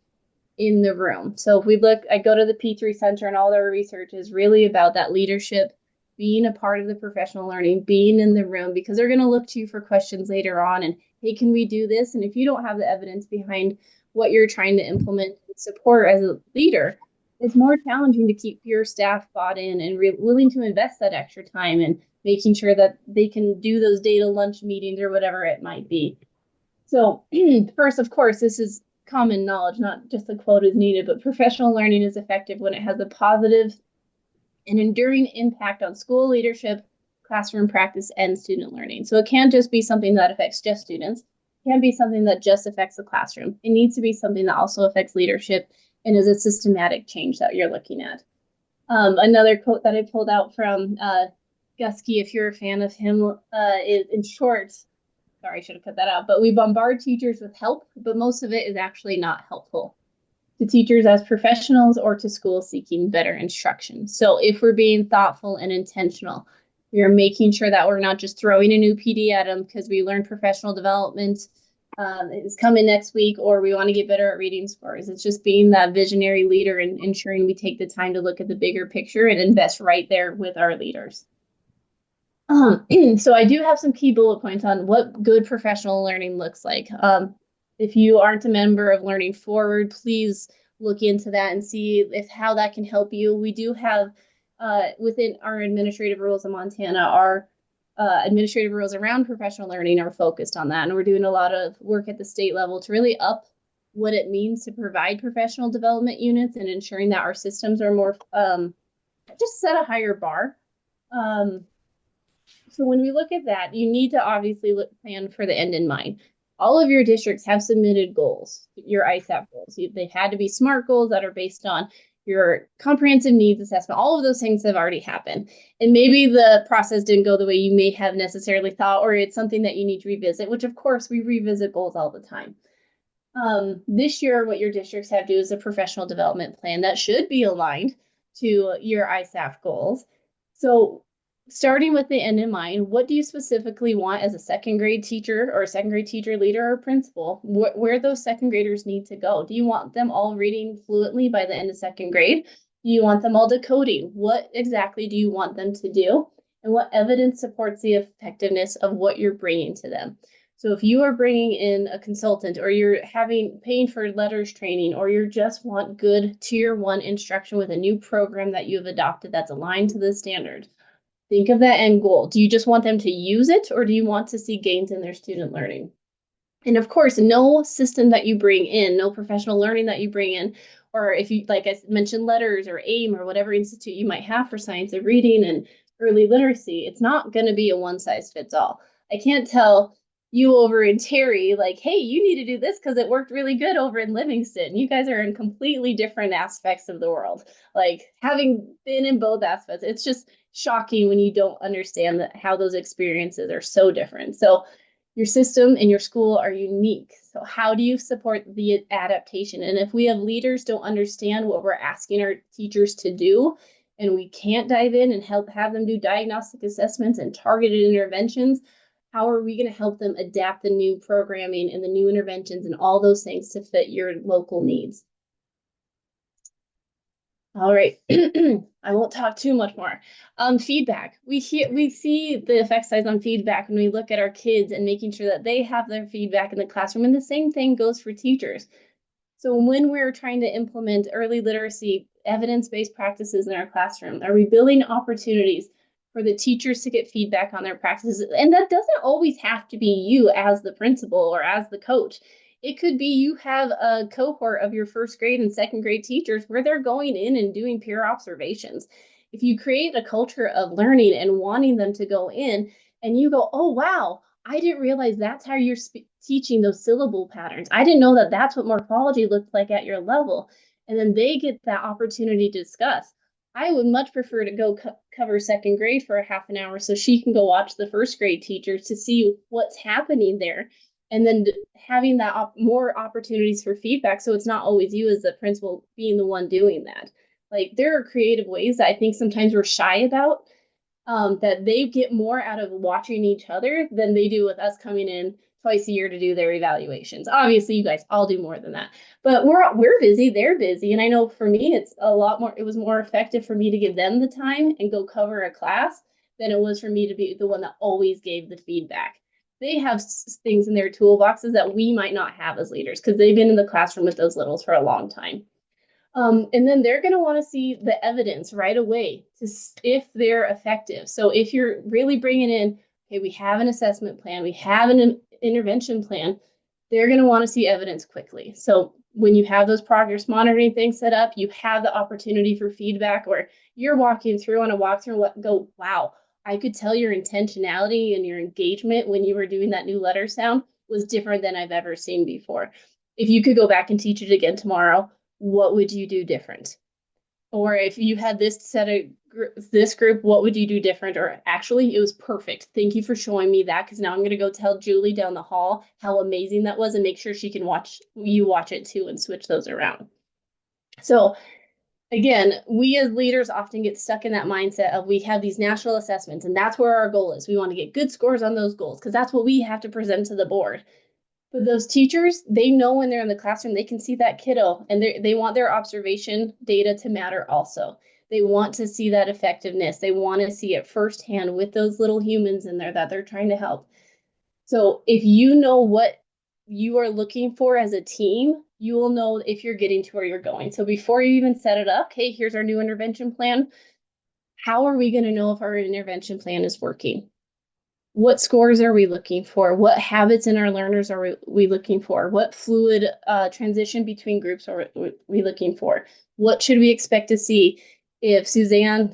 in the room. So if we look, I go to the P3 Center and all their research is really about that leadership, being a part of the professional learning, being in the room, because they're going to look to you for questions later on. And hey, can we do this? And if you don't have the evidence behind what you're trying to implement and support as a leader, it's more challenging to keep your staff bought in and willing to invest that extra time and making sure that they can do those data lunch meetings or whatever it might be. So first, of course, this is common knowledge, not just a quote is needed, but professional learning is effective when it has a positive and enduring impact on school leadership, classroom practice, and student learning. So it can't just be something that affects just students. It can't be something that just affects the classroom. It needs to be something that also affects leadership and is a systematic change that you're looking at. Another quote that I pulled out from Gusky, if you're a fan of him, is in short, sorry, I should have cut that out, but we bombard teachers with help, but most of it is actually not helpful to teachers as professionals or to schools seeking better instruction. So if we're being thoughtful and intentional, we are making sure that we're not just throwing a new PD at them because we learned professional development is coming next week, or we want to get better at reading scores. It's just being that visionary leader and ensuring we take the time to look at the bigger picture and invest right there with our leaders. So I do have some key bullet points on what good professional learning looks like. If you aren't a member of Learning Forward, please look into that and see if how that can help you. We do have within our administrative rules in Montana, our administrative rules around professional learning are focused on that. And we're doing a lot of work at the state level to really up what it means to provide professional development units and ensuring that our systems are more, just set a higher bar. So when we look at that, you need to obviously plan for the end in mind. All of your districts have submitted goals, your ISAP goals. They had to be SMART goals that are based on your comprehensive needs assessment. All of those things have already happened. And maybe the process didn't go the way you may have necessarily thought, or it's something that you need to revisit, which of course we revisit goals all the time. This year, what your districts have to do is a professional development plan that should be aligned to your ISAP goals. So starting with the end in mind, what do you specifically want as a second grade teacher or a second grade teacher leader or principal? Where those second graders need to go? Do you want them all reading fluently by the end of second grade? Do you want them all decoding? What exactly do you want them to do? And what evidence supports the effectiveness of what you're bringing to them? So if you are bringing in a consultant, or you're paying for letters training, or you just want good tier 1 instruction with a new program that you have adopted that's aligned to the standard, think of that end goal. Do you just want them to use it, or do you want to see gains in their student learning? And of course, no system that you bring in, no professional learning that you bring in, or if you, like I mentioned, letters or AIM or whatever institute you might have for science of reading and early literacy, it's not going to be a one size fits all. I can't tell you over in Terry, like, hey, you need to do this because it worked really good over in Livingston. You guys are in completely different aspects of the world. Like, having been in both aspects, it's just shocking when you don't understand how those experiences are so different. So your system and your school are unique. So how do you support the adaptation? And if we have leaders don't understand what we're asking our teachers to do, and we can't dive in and have them do diagnostic assessments and targeted interventions, how are we going to help them adapt the new programming and the new interventions and all those things to fit your local needs? All right. I won't talk too much more. Feedback. We see the effect size on feedback when we look at our kids and making sure that they have their feedback in the classroom. And the same thing goes for teachers. So when we're trying to implement early literacy, evidence-based practices in our classroom, are we building opportunities for the teachers to get feedback on their practices? And that doesn't always have to be you as the principal or as the coach. It could be you have a cohort of your first grade and second grade teachers where they're going in and doing peer observations. If you create a culture of learning and wanting them to go in and you go, oh, wow, I didn't realize that's how you're teaching those syllable patterns. I didn't know that that's what morphology looked like at your level. And then they get that opportunity to discuss. I would much prefer to go cover second grade for a half an hour so she can go watch the first grade teachers to see what's happening there. And then having that more opportunities for feedback. So it's not always you as the principal being the one doing that. Like there are creative ways that I think sometimes we're shy about, that they get more out of watching each other than they do with us coming in twice a year to do their evaluations. Obviously, you guys all do more than that, but we're busy, they're busy, and I know for me, it's a lot more. It was more effective for me to give them the time and go cover a class than it was for me to be the one that always gave the feedback. They have things in their toolboxes that we might not have as leaders because they've been in the classroom with those littles for a long time. And then they're going to want to see the evidence right away to if they're effective. So if you're really bringing in, okay, we have an assessment plan, we have an intervention plan, they're going to want to see evidence quickly. So when you have those progress monitoring things set up, you have the opportunity for feedback where you're walking through on a walkthrough and go, wow, I could tell your intentionality and your engagement when you were doing that new letter sound was different than I've ever seen before. If you could go back and teach it again tomorrow, what would you do different? Or if you had this set of this group, what would you do different? Or actually, it was perfect. Thank you for showing me that, because now I'm going to go tell Julie down the hall how amazing that was and make sure she can watch it too and switch those around. So again, we as leaders often get stuck in that mindset of we have these national assessments and that's where our goal is. We want to get good scores on those goals because that's what we have to present to the board. But those teachers, they know when they're in the classroom, they can see that kiddo and they want their observation data to matter also. They want to see that effectiveness. They want to see it firsthand with those little humans in there that they're trying to help. So if you know what you are looking for as a team, you will know if you're getting to where you're going. So before you even set it up, hey, here's our new intervention plan. How are we going to know if our intervention plan is working? What scores are we looking for? What habits in our learners are we looking for? What fluid transition between groups are we looking for? What should we expect to see if Suzanne,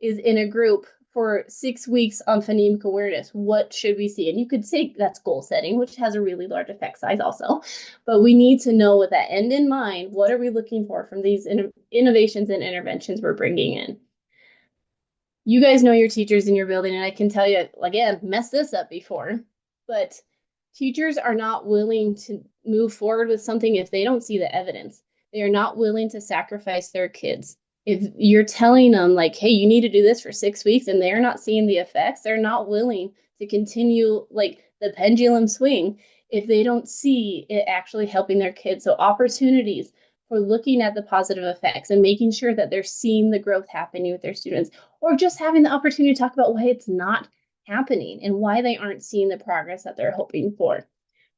is in a group for 6 weeks on phonemic awareness? What should we see? And you could say that's goal setting, which has a really large effect size also. But we need to know with that end in mind, what are we looking for from these innovations and interventions we're bringing in? You guys know your teachers in your building, and I can tell you, again, messed this up before, but teachers are not willing to move forward with something if they don't see the evidence. They are not willing to sacrifice their kids. If you're telling them like, hey, you need to do this for 6 weeks and they're not seeing the effects, they're not willing to continue like the pendulum swing if they don't see it actually helping their kids. So opportunities for looking at the positive effects and making sure that they're seeing the growth happening with their students, or just having the opportunity to talk about why it's not happening and why they aren't seeing the progress that they're hoping for.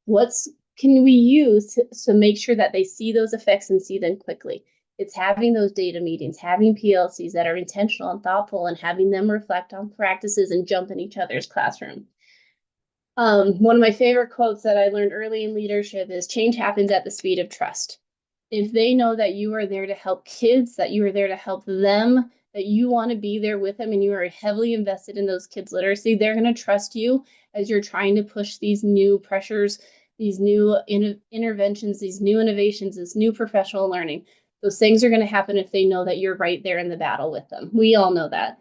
What can we use to make sure that they see those effects and see them quickly? It's having those data meetings, having PLCs that are intentional and thoughtful, and having them reflect on practices and jump in each other's classroom. One of my favorite quotes that I learned early in leadership is change happens at the speed of trust. If they know that you are there to help kids, that you are there to help them, that you want to be there with them and you are heavily invested in those kids' literacy, they're going to trust you as you're trying to push these new pressures, these new interventions, these new innovations, this new professional learning. Those things are going to happen if they know that you're right there in the battle with them. We all know that.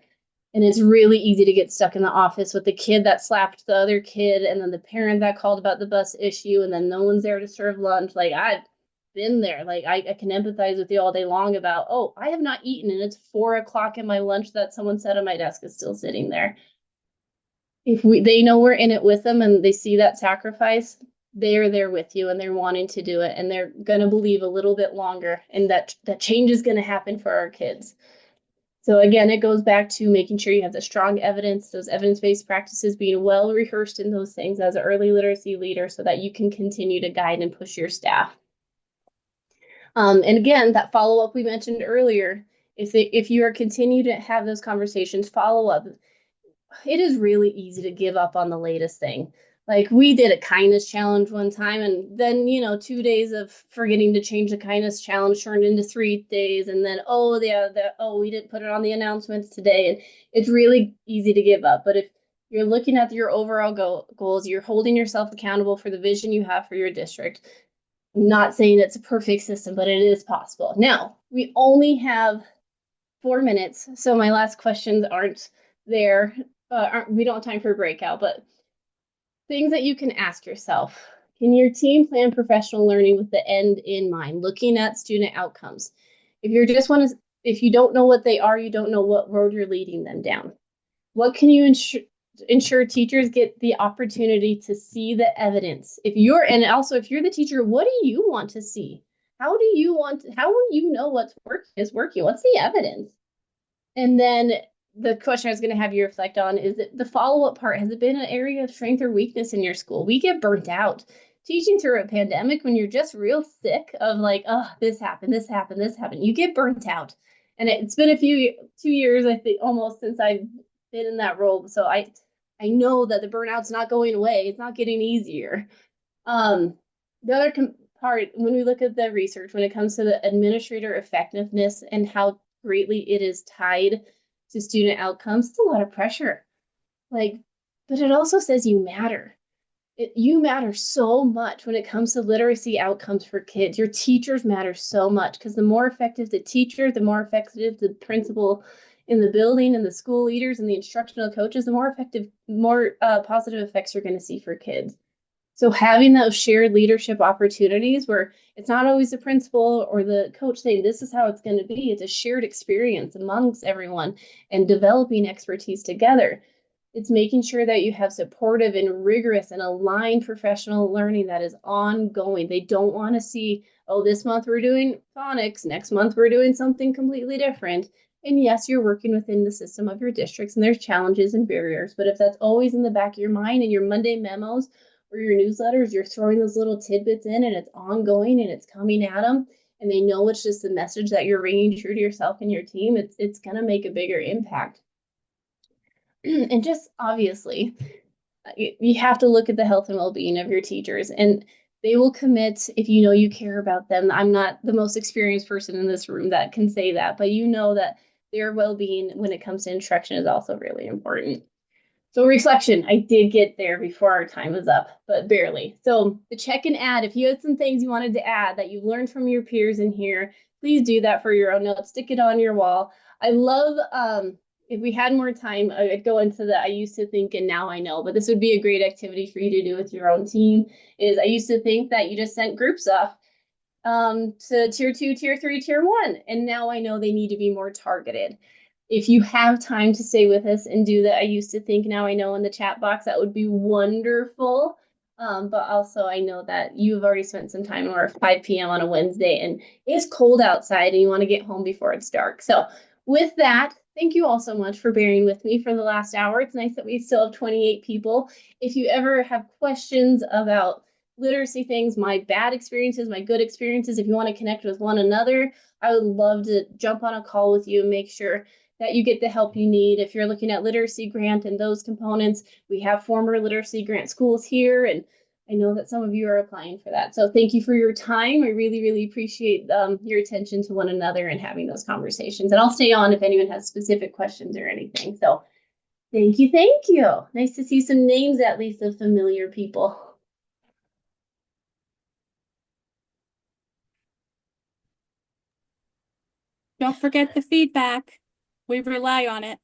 And it's really easy to get stuck in the office with the kid that slapped the other kid and then the parent that called about the bus issue and then no one's there to serve lunch. Like I've been there. Like I can empathize with you all day long about, oh, I have not eaten and it's 4 o'clock and my lunch that someone set on my desk is still sitting there. If they know we're in it with them and they see that sacrifice, they're there with you and they're wanting to do it and they're going to believe a little bit longer and that change is going to happen for our kids. So again, it goes back to making sure you have the strong evidence, those evidence-based practices, being well rehearsed in those things as an early literacy leader so that you can continue to guide and push your staff. And again, that follow-up we mentioned earlier, if you are continue to have those conversations, follow up, it is really easy to give up on the latest thing. Like we did a kindness challenge one time and then, 2 days of forgetting to change the kindness challenge turned into 3 days. And then, we didn't put it on the announcements today. And it's really easy to give up. But if you're looking at your overall goals, you're holding yourself accountable for the vision you have for your district. I'm not saying it's a perfect system, but it is possible. Now, we only have 4 minutes. So my last questions aren't there. We don't have time for a breakout, but things that you can ask yourself. Can your team plan professional learning with the end in mind, looking at student outcomes? If you don't know what they are, you don't know what road you're leading them down. What can you ensure teachers get the opportunity to see the evidence? If you're the teacher, what do you want to see? How will you know is working? What's the evidence? And then the question I was going to have you reflect on is that the follow-up part. Has it been an area of strength or weakness in your school? We get burnt out teaching through a pandemic when you're just real sick of like, oh, this happened. You get burnt out. And it's been 2 years, I think, almost since I've been in that role. So I know that the burnout's not going away. It's not getting easier. The other part, when we look at the research, when it comes to the administrator effectiveness and how greatly it is tied to student outcomes, it's a lot of pressure. But it also says you matter. You matter so much when it comes to literacy outcomes for kids. Your teachers matter so much because the more effective the teacher, the more effective the principal in the building and the school leaders and the instructional coaches, the more positive effects you're going to see for kids. So having those shared leadership opportunities where it's not always the principal or the coach saying, this is how it's going to be. It's a shared experience amongst everyone and developing expertise together. It's making sure that you have supportive and rigorous and aligned professional learning that is ongoing. They don't want to see, oh, this month we're doing phonics, next month we're doing something completely different. And yes, you're working within the system of your districts and there's challenges and barriers. But if that's always in the back of your mind and your Monday memos or your newsletters, you're throwing those little tidbits in and it's ongoing and it's coming at them and they know it's just the message that you're ringing true to yourself and your team, it's going to make a bigger impact. And just obviously, you have to look at the health and well-being of your teachers and they will commit if you know you care about them. I'm not the most experienced person in this room that can say that, but you know that their well-being when it comes to instruction is also really important. So reflection, I did get there before our time was up, but barely. So the check and add, if you had some things you wanted to add that you learned from your peers in here, please do that for your own notes. Stick it on your wall. I love, if we had more time, I'd go into the I used to think and now I know, but this would be a great activity for you to do with your own team. I used to think that you just sent groups off to tier 2, tier 3, tier 1, and now I know they need to be more targeted. If you have time to stay with us and do that, I used to think, now I know in the chat box, that would be wonderful. But also I know that you've already spent some time or 5 p.m. on a Wednesday and it's cold outside and you want to get home before it's dark. So with that, thank you all so much for bearing with me for the last hour. It's nice that we still have 28 people. If you ever have questions about literacy things, my bad experiences, my good experiences, if you want to connect with one another, I would love to jump on a call with you and make sure that you get the help you need. If you're looking at literacy grant and those components, we have former literacy grant schools here, and I know that some of you are applying for that. So thank you for your time. I really, really appreciate your attention to one another and having those conversations. And I'll stay on if anyone has specific questions or anything. So thank you, thank you. Nice to see some names, at least of familiar people. Don't forget the feedback. We rely on it.